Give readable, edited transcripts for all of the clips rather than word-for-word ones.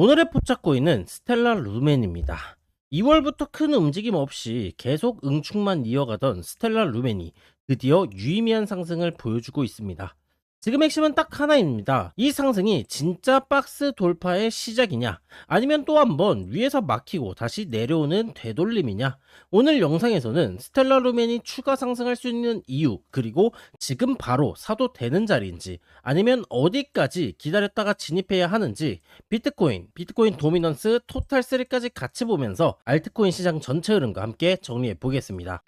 오늘의 포착코인은 스텔라 루멘입니다. 2월부터 큰 움직임 없이 계속 응축만 이어가던 스텔라 루멘이 드디어 유의미한 상승을 보여주고 있습니다. 지금 핵심은 딱 하나입니다. 이 상승이 진짜 박스 돌파의 시작이냐, 아니면 또 한번 위에서 막히고 다시 내려오는 되돌림이냐. 오늘 영상에서는 스텔라 루멘이 추가 상승할 수 있는 이유, 그리고 지금 바로 사도 되는 자리인지, 아니면 어디까지 기다렸다가 진입해야 하는지, 비트코인 도미넌스, 토탈3까지 같이 보면서 알트코인 시장 전체 흐름과 함께 정리해 보겠습니다.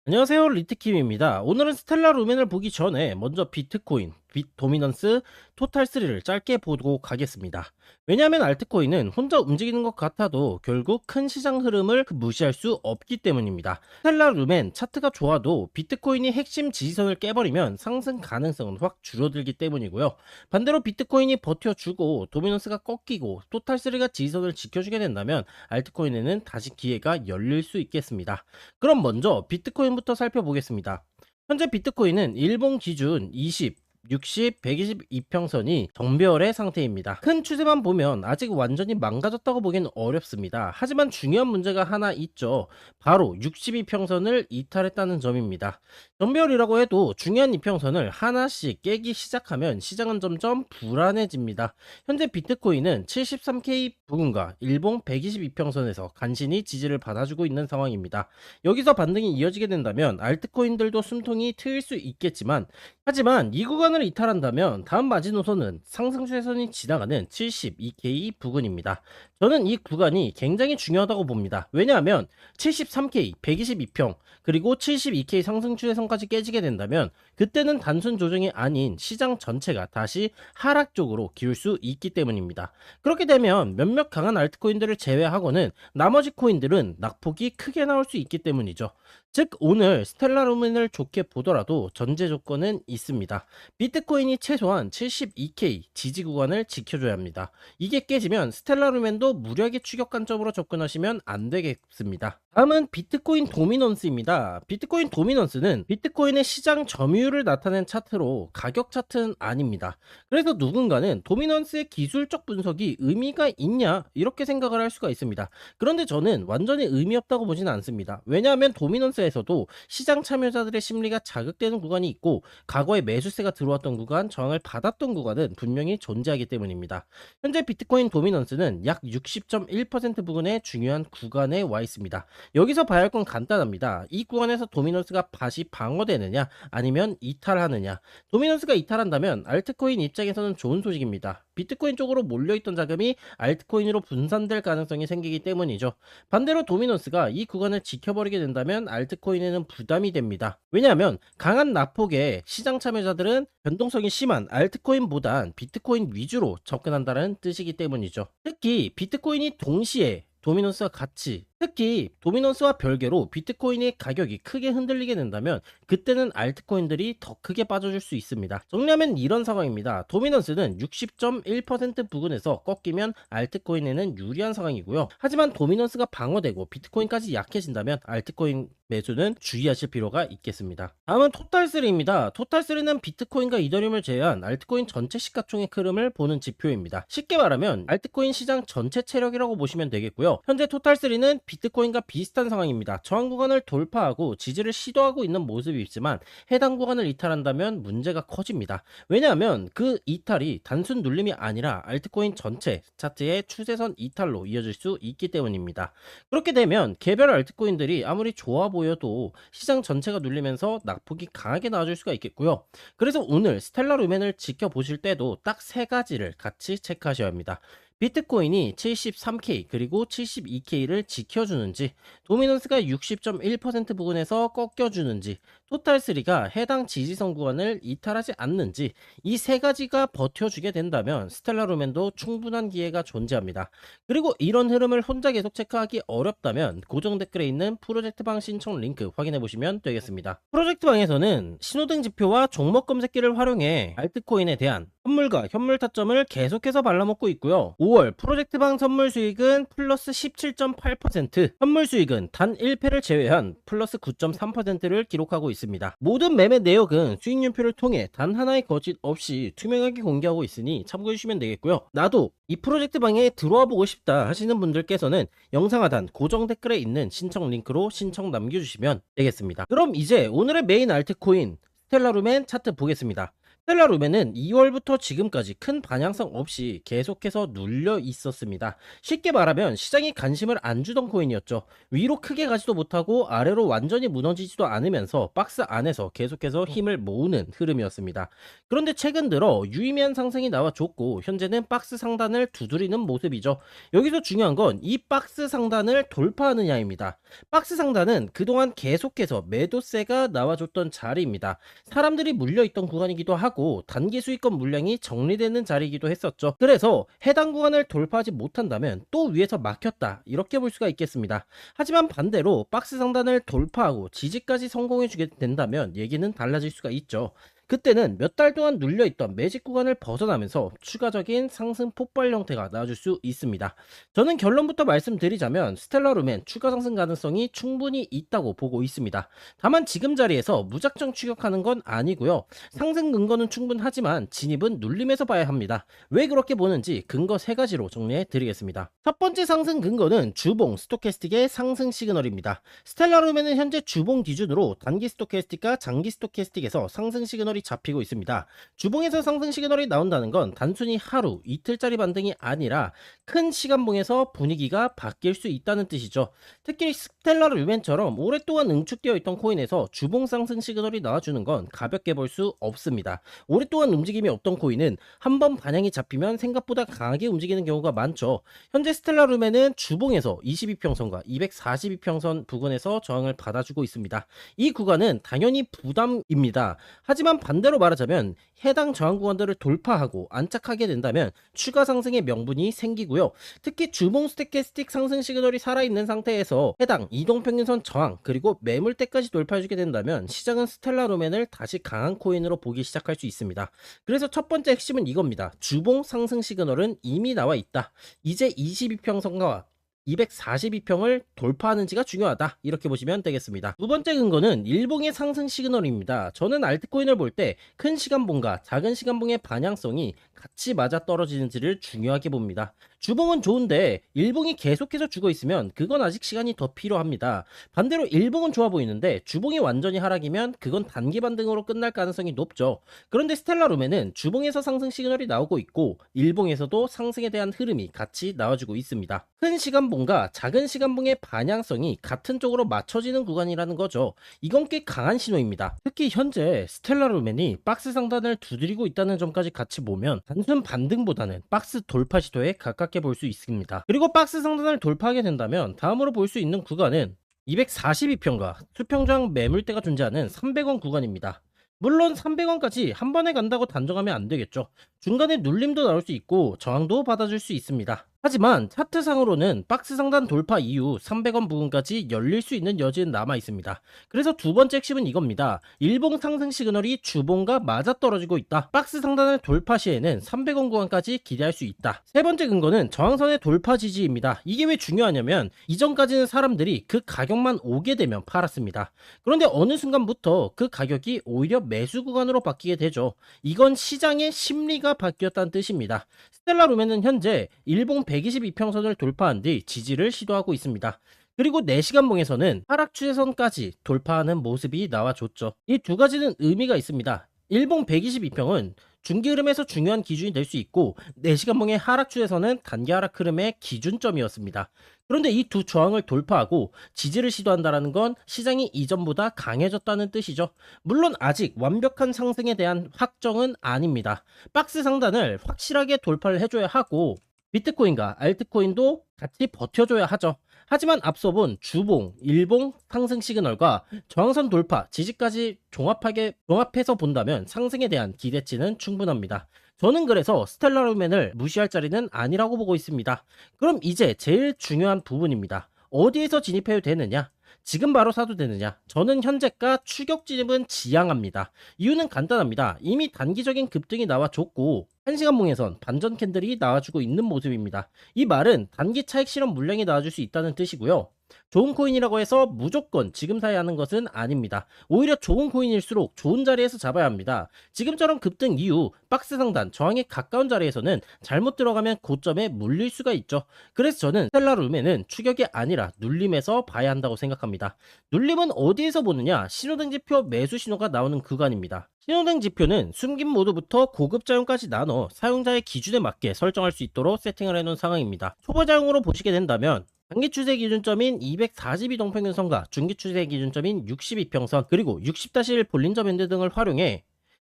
안녕하세요, 리트킴입니다. 오늘은 스텔라 루멘을 보기 전에 먼저 비트코인, 도미넌스, 토탈3를 짧게 보고 가겠습니다. 왜냐하면 알트코인은 혼자 움직이는 것 같아도 결국 큰 시장 흐름을 무시할 수 없기 때문입니다. 스텔라 루멘 차트가 좋아도 비트코인이 핵심 지지선을 깨버리면 상승 가능성은 확 줄어들기 때문이고요. 반대로 비트코인이 버텨주고 도미넌스가 꺾이고 토탈3가 지지선을 지켜주게 된다면 알트코인에는 다시 기회가 열릴 수 있겠습니다. 그럼 먼저 비트코인부터 살펴보겠습니다. 현재 비트코인은 일본 기준 20, 60, 120 이평선이 정배열의 상태입니다. 큰 추세만 보면 아직 완전히 망가졌다고 보기는 어렵습니다. 하지만 중요한 문제가 하나 있죠. 바로 62평선을 이탈했다는 점입니다. 정배열이라고 해도 중요한 이평선을 하나씩 깨기 시작하면 시장은 점점 불안해집니다. 현재 비트코인은 73K 부근과 일봉 122평선에서 간신히 지지를 받아주고 있는 상황입니다. 여기서 반등이 이어지게 된다면 알트코인들도 숨통이 트일 수 있겠지만, 하지만 이 구간을 이탈한다면 다음 마지노선은 상승 추세선이 지나가는 72K 부근입니다. 저는 이 구간이 굉장히 중요하다고 봅니다. 왜냐하면 73K, 122평, 그리고 72K 상승 추세선까지 깨지게 된다면 그때는 단순 조정이 아닌 시장 전체가 다시 하락 쪽으로 기울 수 있기 때문입니다. 그렇게 되면 몇몇 강한 알트코인들을 제외하고는 나머지 코인들은 낙폭이 크게 나올 수 있기 때문이죠. 즉 오늘 스텔라 루멘을 좋게 보더라도 전제 조건은 있습니다. 비트코인이 최소한 72K 지지 구간을 지켜줘야 합니다. 이게 깨지면 스텔라 루멘도 무리하게 추격 관점으로 접근하시면 안 되겠습니다. 다음은 비트코인 도미넌스입니다. 비트코인 도미넌스는 비트코인의 시장 점유율을 나타낸 차트로 가격 차트는 아닙니다. 그래서 누군가는 도미넌스의 기술적 분석이 의미가 있냐 이렇게 생각을 할 수가 있습니다. 그런데 저는 완전히 의미 없다고 보지는 않습니다. 왜냐하면 도미넌스에서도 시장 참여자들의 심리가 자극되는 구간이 있고 과거에 매수세가 들어왔던 구간, 저항을 받았던 구간은 분명히 존재하기 때문입니다. 현재 비트코인 도미넌스는 약 60.1% 부근의 중요한 구간에 와 있습니다. 여기서 봐야 할 건 간단합니다. 이 구간에서 도미넌스가 다시 방어되느냐 아니면 이탈하느냐. 도미넌스가 이탈한다면 알트코인 입장에서는 좋은 소식입니다. 비트코인 쪽으로 몰려있던 자금이 알트코인으로 분산될 가능성이 생기기 때문이죠. 반대로 도미넌스가 이 구간을 지켜버리게 된다면 알트코인에는 부담이 됩니다. 왜냐하면 강한 낙폭의 시장 참여자들은 변동성이 심한 알트코인보단 비트코인 위주로 접근한다는 뜻이기 때문이죠. 특히 비트코인이 동시에 도미넌스와 같이, 특히 도미넌스와 별개로 비트코인의 가격이 크게 흔들리게 된다면 그때는 알트코인들이 더 크게 빠져줄 수 있습니다. 정리하면 이런 상황입니다. 도미넌스는 60.1% 부근에서 꺾이면 알트코인에는 유리한 상황이고요. 하지만 도미넌스가 방어되고 비트코인까지 약해진다면 알트코인 매수는 주의하실 필요가 있겠습니다. 다음은 토탈3입니다. 토탈3는 비트코인과 이더리움을 제외한 알트코인 전체 시가총액 흐름을 보는 지표입니다. 쉽게 말하면 알트코인 시장 전체 체력이라고 보시면 되겠고요. 현재 토탈3는 비트코인과 비슷한 상황입니다. 저항 구간을 돌파하고 지지를 시도하고 있는 모습이 있지만 해당 구간을 이탈한다면 문제가 커집니다. 왜냐하면 그 이탈이 단순 눌림이 아니라 알트코인 전체 차트의 추세선 이탈로 이어질 수 있기 때문입니다. 그렇게 되면 개별 알트코인들이 아무리 좋아 보여도 시장 전체가 눌리면서 낙폭이 강하게 나와줄 수가 있겠고요. 그래서 오늘 스텔라 루멘을 지켜보실 때도 딱 세 가지를 같이 체크하셔야 합니다. 비트코인이 73K 그리고 72K를 지켜주는지, 도미넌스가 60.1% 부근에서 꺾여주는지, 토탈3가 해당 지지선 구간을 이탈하지 않는지, 이 세 가지가 버텨주게 된다면 스텔라 루멘도 충분한 기회가 존재합니다. 그리고 이런 흐름을 혼자 계속 체크하기 어렵다면 고정 댓글에 있는 프로젝트방 신청 링크 확인해 보시면 되겠습니다. 프로젝트방에서는 신호등 지표와 종목 검색기를 활용해 알트코인에 대한 선물과 현물 타점을 계속해서 발라먹고 있고요. 5월 프로젝트방 선물 수익은 플러스 17.8%, 현물 수익은 단 1패를 제외한 플러스 9.3%를 기록하고 있습니다. 있습니다. 모든 매매 내역은 수익률표를 통해 단 하나의 거짓 없이 투명하게 공개하고 있으니 참고해주시면 되겠고요. 나도 이 프로젝트 방에 들어와 보고 싶다 하시는 분들께서는 영상 하단 고정 댓글에 있는 신청 링크로 신청 남겨주시면 되겠습니다. 그럼 이제 오늘의 메인 알트코인 스텔라루멘 차트 보겠습니다. 스텔라루멘은 2월부터 지금까지 큰 반향성 없이 계속해서 눌려 있었습니다. 쉽게 말하면 시장이 관심을 안 주던 코인이었죠. 위로 크게 가지도 못하고 아래로 완전히 무너지지도 않으면서 박스 안에서 계속해서 힘을 모으는 흐름이었습니다. 그런데 최근 들어 유의미한 상승이 나와줬고 현재는 박스 상단을 두드리는 모습이죠. 여기서 중요한 건 이 박스 상단을 돌파하느냐입니다. 박스 상단은 그동안 계속해서 매도세가 나와줬던 자리입니다. 사람들이 물려있던 구간이기도 하고 단기 수익권 물량이 정리되는 자리이기도 했었죠. 그래서 해당 구간을 돌파하지 못한다면 또 위에서 막혔다 이렇게 볼 수가 있겠습니다. 하지만 반대로 박스 상단을 돌파하고 지지까지 성공해주게 된다면 얘기는 달라질 수가 있죠. 그때는 몇 달 동안 눌려있던 매직 구간을 벗어나면서 추가적인 상승 폭발 형태가 나와줄 수 있습니다. 저는 결론부터 말씀드리자면 스텔라루멘 추가 상승 가능성이 충분히 있다고 보고 있습니다. 다만 지금 자리에서 무작정 추격하는 건 아니고요. 상승 근거는 충분하지만 진입은 눌림에서 봐야 합니다. 왜 그렇게 보는지 근거 3가지로 정리해 드리겠습니다. 첫 번째 상승 근거는 주봉 스토캐스틱의 상승 시그널입니다. 스텔라루멘은 현재 주봉 기준으로 단기 스토캐스틱과 장기 스토캐스틱에서 상승 시그널이 잡히고 있습니다. 주봉에서 상승 시그널이 나온다는 건 단순히 하루, 이틀짜리 반등이 아니라 큰 시간봉에서 분위기가 바뀔 수 있다는 뜻이죠. 특히 스텔라루멘처럼 오랫동안 응축되어 있던 코인에서 주봉 상승 시그널이 나와주는 건 가볍게 볼 수 없습니다. 오랫동안 움직임이 없던 코인은 한번 반향이 잡히면 생각보다 강하게 움직이는 경우가 많죠. 현재 스텔라루멘은 주봉에서 22평선과 242평선 부근에서 저항을 받아주고 있습니다. 이 구간은 당연히 부담입니다. 하지만 반대로 말하자면 해당 저항 구간들을 돌파하고 안착하게 된다면 추가 상승의 명분이 생기고요. 특히 주봉 스토캐스틱 상승 시그널이 살아있는 상태에서 해당 이동평균선 저항 그리고 매물대까지 돌파해주게 된다면 시장은 스텔라루멘을 다시 강한 코인으로 보기 시작할 수 있습니다. 그래서 첫 번째 핵심은 이겁니다. 주봉 상승 시그널은 이미 나와 있다. 이제 22평선과 242평을 돌파하는지가 중요하다 이렇게 보시면 되겠습니다. 두 번째 근거는 일봉의 상승 시그널입니다. 저는 알트코인을 볼 때 큰 시간봉과 작은 시간봉의 반향성이 같이 맞아 떨어지는지를 중요하게 봅니다. 주봉은 좋은데 일봉이 계속해서 죽어 있으면 그건 아직 시간이 더 필요합니다. 반대로 일봉은 좋아 보이는데 주봉이 완전히 하락이면 그건 단기 반등으로 끝날 가능성이 높죠. 그런데 스텔라루멘은 주봉에서 상승 시그널이 나오고 있고 일봉에서도 상승에 대한 흐름이 같이 나와주고 있습니다. 큰 시간봉과 작은 시간봉의 반향성이 같은 쪽으로 맞춰지는 구간이라는 거죠. 이건 꽤 강한 신호입니다. 특히 현재 스텔라루멘이 박스 상단을 두드리고 있다는 점까지 같이 보면 단순 반등보다는 박스 돌파 시도에 가깝게 볼 수 있습니다. 그리고 박스 상단을 돌파하게 된다면 다음으로 볼 수 있는 구간은 242평과 수평저항 매물대가 존재하는 300원 구간입니다. 물론 300원까지 한 번에 간다고 단정하면 안 되겠죠. 중간에 눌림도 나올 수 있고 저항도 받아줄 수 있습니다. 하지만 차트상으로는 박스 상단 돌파 이후 300원 부근까지 열릴 수 있는 여지는 남아 있습니다. 그래서 두 번째 핵심은 이겁니다. 일봉 상승 시그널이 주봉과 맞아떨어지고 있다. 박스 상단을 돌파 시에는 300원 구간까지 기대할 수 있다. 세 번째 근거는 저항선의 돌파 지지입니다. 이게 왜 중요하냐면 이전까지는 사람들이 그 가격만 오게 되면 팔았습니다. 그런데 어느 순간부터 그 가격이 오히려 매수 구간으로 바뀌게 되죠. 이건 시장의 심리가 바뀌었다는 뜻입니다. 스텔라루멘은 현재 일봉 122평선을 돌파한 뒤 지지를 시도하고 있습니다. 그리고 4시간봉에서는 하락 추세선까지 돌파하는 모습이 나와줬죠. 이 두 가지는 의미가 있습니다. 일봉 122평은 중기 흐름에서 중요한 기준이 될 수 있고 4시간봉의 하락 추세선은 단기 하락 흐름의 기준점이었습니다. 그런데 이 두 저항을 돌파하고 지지를 시도한다는 건 시장이 이전보다 강해졌다는 뜻이죠. 물론 아직 완벽한 상승에 대한 확정은 아닙니다. 박스 상단을 확실하게 돌파를 해줘야 하고 비트코인과 알트코인도 같이 버텨줘야 하죠. 하지만 앞서 본 주봉, 일봉 상승 시그널과 저항선 돌파, 지지까지 종합해서 본다면 상승에 대한 기대치는 충분합니다. 저는 그래서 스텔라루멘을 무시할 자리는 아니라고 보고 있습니다. 그럼 이제 제일 중요한 부분입니다. 어디에서 진입해도 되느냐? 지금 바로 사도 되느냐? 저는 현재가 추격 진입은 지향합니다. 이유는 간단합니다. 이미 단기적인 급등이 나와줬고 1시간봉에선 반전 캔들이 나와주고 있는 모습입니다. 이 말은 단기 차익 실현 물량이 나와줄 수 있다는 뜻이고요. 좋은 코인이라고 해서 무조건 지금 사야 하는 것은 아닙니다. 오히려 좋은 코인일수록 좋은 자리에서 잡아야 합니다. 지금처럼 급등 이후 박스 상단 저항에 가까운 자리에서는 잘못 들어가면 고점에 물릴 수가 있죠. 그래서 저는 스텔라 룸에는 추격이 아니라 눌림에서 봐야 한다고 생각합니다. 눌림은 어디에서 보느냐? 신호등 지표 매수 신호가 나오는 구간입니다. 신호등 지표는 숨긴 모드부터 고급 자용까지 나눠 사용자의 기준에 맞게 설정할 수 있도록 세팅을 해놓은 상황입니다. 초보 자용으로 보시게 된다면 단기 추세 기준점인 242동평균선과 중기 추세 기준점인 62평선 그리고 60-1 볼린저 밴드 등을 활용해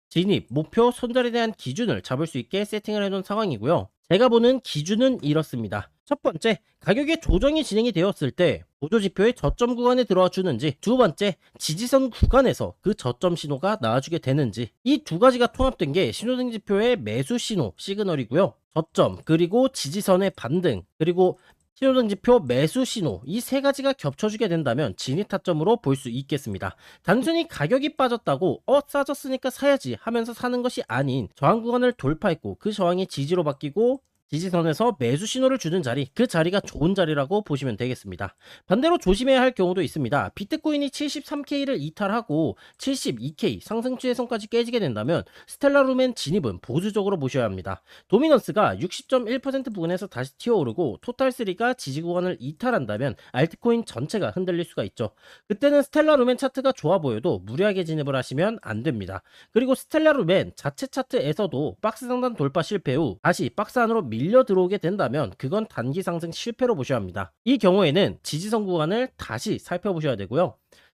진입, 목표, 손절에 대한 기준을 잡을 수 있게 세팅을 해놓은 상황이고요. 제가 보는 기준은 이렇습니다. 첫 번째, 가격의 조정이 진행이 되었을 때 보조지표의 저점 구간에 들어와 주는지, 두 번째, 지지선 구간에서 그 저점 신호가 나와주게 되는지, 이 두 가지가 통합된 게 신호등 지표의 매수 신호 시그널이고요. 저점, 그리고 지지선의 반등, 그리고 신호등 지표 매수 신호, 이 세 가지가 겹쳐주게 된다면 진입 타점으로 볼 수 있겠습니다. 단순히 가격이 빠졌다고 싸졌으니까 사야지 하면서 사는 것이 아닌 저항 구간을 돌파했고 그 저항이 지지로 바뀌고 지지선에서 매수 신호를 주는 자리, 그 자리가 좋은 자리라고 보시면 되겠습니다. 반대로 조심해야 할 경우도 있습니다. 비트코인이 73K를 이탈하고 72K 상승 추세선까지 깨지게 된다면 스텔라 룸엔 진입은 보수적으로 보셔야 합니다. 도미넌스가 60.1% 부근에서 다시 튀어오르고 토탈3가 지지 구간을 이탈한다면 알트코인 전체가 흔들릴 수가 있죠. 그때는 스텔라 룸엔 차트가 좋아 보여도 무리하게 진입을 하시면 안 됩니다. 그리고 스텔라 룸엔 자체 차트에서도 박스 상단 돌파 실패 후 다시 박스 안으로 밀려 들어오게 된다면 그건 단기 상승 실패로 보셔야 합니다. 이 경우에는 지지선 구간을 다시 살펴보셔야 되고요.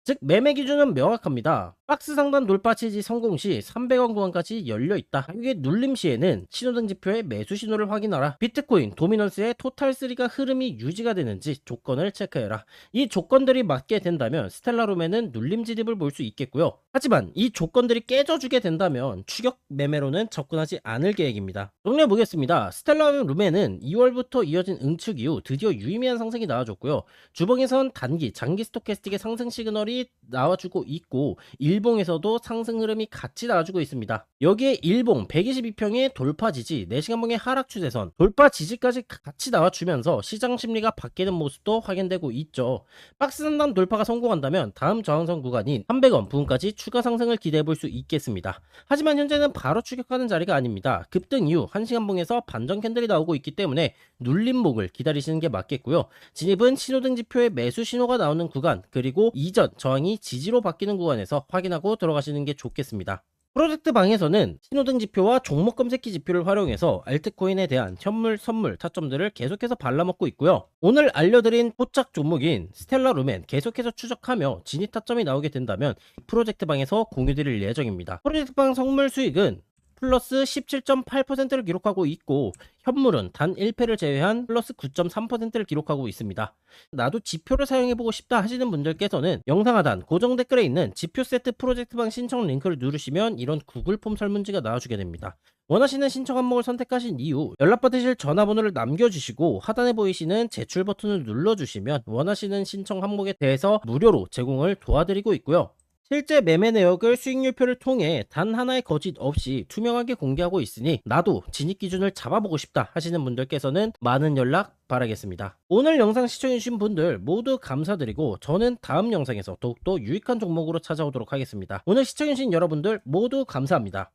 즉 매매 기준은 명확합니다. 박스 상단 돌파 지지 성공 시 300원 구간까지 열려있다. 이게 눌림 시에는 신호등 지표의 매수 신호를 확인하라. 비트코인 도미넌스의 토탈3가 흐름이 유지가 되는지 조건을 체크해라. 이 조건들이 맞게 된다면 스텔라 룸에는 눌림 진입을 볼 수 있겠고요. 하지만 이 조건들이 깨져주게 된다면 추격 매매로는 접근하지 않을 계획입니다. 정리해 보겠습니다. 스텔라 룸에는 2월부터 이어진 응축 이후 드디어 유의미한 상승이 나와줬고요. 주봉에선 단기, 장기 스토캐스틱의 상승 시그널이 나와주고 있고 일봉에서도 상승 흐름이 같이 나와주고 있습니다. 여기에 일봉 122평의 돌파 지지, 4시간봉의 하락 추세선, 돌파 지지까지 같이 나와주면서 시장 심리가 바뀌는 모습도 확인되고 있죠. 박스 상단 돌파가 성공한다면 다음 저항선 구간인 300원 부근까지 추가 상승을 기대해 볼 수 있겠습니다. 하지만 현재는 바로 추격하는 자리가 아닙니다. 급등 이후 1시간봉에서 반전 캔들이 나오고 있기 때문에 눌림목을 기다리시는 게 맞겠고요. 진입은 신호등 지표의 매수 신호가 나오는 구간, 그리고 이전 저항이 지지로 바뀌는 구간에서 확인하고 들어가시는 게 좋겠습니다. 프로젝트 방에서는 신호등 지표와 종목 검색기 지표를 활용해서 알트코인에 대한 현물, 선물, 타점들을 계속해서 발라먹고 있고요. 오늘 알려드린 포착 종목인 스텔라 룸엔 계속해서 추적하며 진입 타점이 나오게 된다면 프로젝트 방에서 공유드릴 예정입니다. 프로젝트 방 선물 수익은 플러스 17.8%를 기록하고 있고 현물은 단 1패를 제외한 플러스 9.3%를 기록하고 있습니다. 나도 지표를 사용해보고 싶다 하시는 분들께서는 영상 하단 고정 댓글에 있는 지표 세트 프로젝트방 신청 링크를 누르시면 이런 구글 폼 설문지가 나와주게 됩니다. 원하시는 신청 항목을 선택하신 이후 연락받으실 전화번호를 남겨주시고 하단에 보이시는 제출 버튼을 눌러주시면 원하시는 신청 항목에 대해서 무료로 제공을 도와드리고 있고요. 실제 매매 내역을 수익률표를 통해 단 하나의 거짓 없이 투명하게 공개하고 있으니 나도 진입 기준을 잡아보고 싶다 하시는 분들께서는 많은 연락 바라겠습니다. 오늘 영상 시청해주신 분들 모두 감사드리고 저는 다음 영상에서 더욱더 유익한 종목으로 찾아오도록 하겠습니다. 오늘 시청해주신 여러분들 모두 감사합니다.